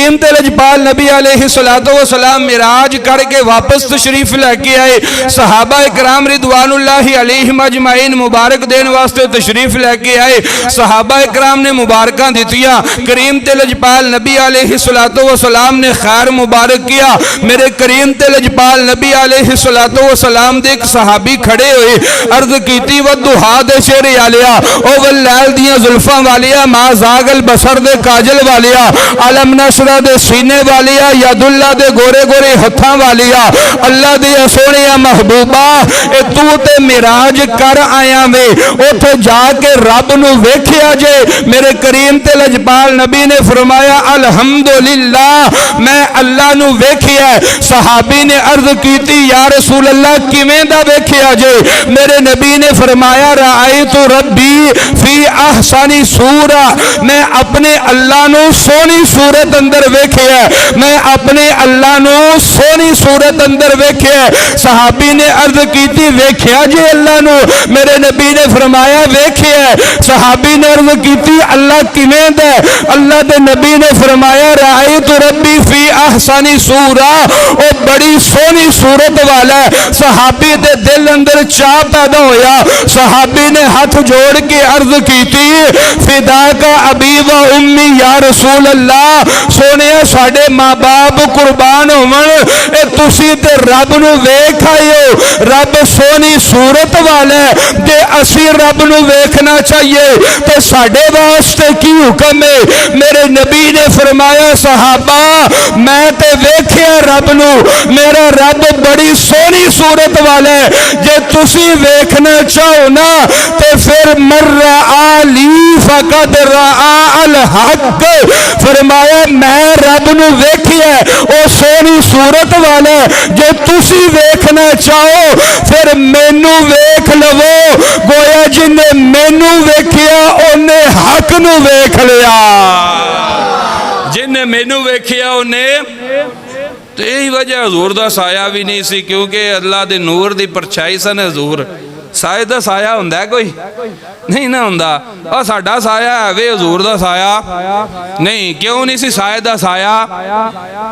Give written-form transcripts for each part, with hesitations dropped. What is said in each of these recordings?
करीम ते लजपाल नबी अलैहिस्सलातु वस्सलाम मिराज करके वापस तशरीफ लैके आए। सहाबा इकराम रिदवानुल्लाहि अलैहिम अजमाइन मुबारक देने वास्ते तशरीफ लैके आए। सहाबा इकराम ने मुबारकां दित्तियां। करीम ते लजपाल नबी अलैहिस्सलातु वस्सलाम ने खैर मुबारक किया। मेरे करीम ते लजपाल नबी अलैहिस्सलातु वस्सलाम दे एक सहाबी खड़े हुए, अर्ज कीती वद्दुहा दे शेर आलिया, ओ वल्लैल दियां जुल्फां वालिया, मा जागल बसर दे काजल वालिया, अलम नशरा दे सीने वालिया, यदुल्ला दे गोरे गोरे हत्थां वालिया, अल्लाह दे सोहणे महबूबा ए तू ते मिराज कर आया वे, उथे जाके रब नू वेखिया जे। मेरे करीम ते लजपाल नबी ने फरमाया अल्हम्दुलिल्लाह मैं अल्लाह नू वेखिया। सहाबी ने अर्ज कीती या रसूल अल्लाह किवें दा वेखिया जे? मेरे नबी ने फरमाया राअयतु रब्बी फी अहसनी सूरा, मैं अपने अल्लाह नू सोहनी सूरत अंदर वेखिया, मैं अपने अल्लाह नू सोहनी सूरत अंदर वेखिया। सहाबी ने अर्ज कीती वेखिया जे अल्लाह नू? मेरे नबी ने फरमाया वेखिया। सहाबी ने अर्ज कीती अल्लाह किवें दा? अल्लाह दे नबी ने फरमाया राअयतु रब्बी फी अहसनी सूरा, ओ बड़ी सोहनी सूरत वाला है। सहाबी दे दिल अंदर चाह पैदा होया। सहाबी ने हाथ जोड़ के अर्ज कीती फिदा का अबी व उम्मी या रसूल अल्लाह, सोने साडे माँ बाप कुर्बान होवन, ए तुसी ते रब नू वेख आयो, रब सोहनी सूरत वाला है, ते असी रब नू वेखना चाहिए, ते साडे वास्ते की हुक्म है? मेरे नबी ने फरमाया सहाबा मैं ते वेखिया रब नू, मेरा रब बड़ी सोहनी सूरत वाला है, जे तुसी वेखना चाहो ना तो फिर मर्रा आली फकद रआ अल हक। फरमाया मैं रब नू वेखिया, ओ सोहनी सूरत वाला है, जे तुसी वेखना चाहो फिर मैनू वेख लवो, गोया जिन्ने मैनू वेखिया ओने हक नू वेख लिया, जिन्ने मैनू वेखिया ओने। तो यही वजह हजूर का साया भी नहीं सी, क्योंकि अल्लाह के नूर की परछाई सन हजूर। साए का साया हुंदा कोई नहीं ना हुंदा, और साडा साया है वे हजूर का साया नहीं। क्यों नहीं सी? साए का साया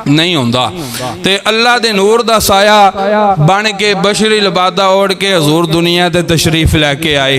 नहीं हुंदा। ते अल्लाह के नूर का साया बन के बशरी लिबादा ओढ़ के हजूर दुनिया ते तशरीफ लैके आए।